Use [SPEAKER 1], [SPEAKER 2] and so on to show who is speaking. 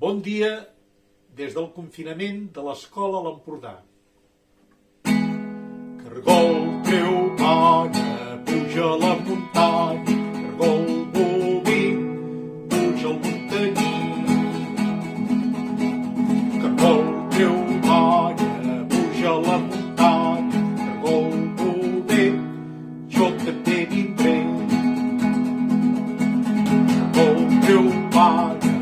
[SPEAKER 1] Bon dia des del confinament de l'escola a l'Empordà. Cargol teu mare, puja a la muntanya, cargol boví, puja al muntaní. Cargol teu mare, puja a la muntanya, cargol boví, jo també vindré. Cargol teu mare,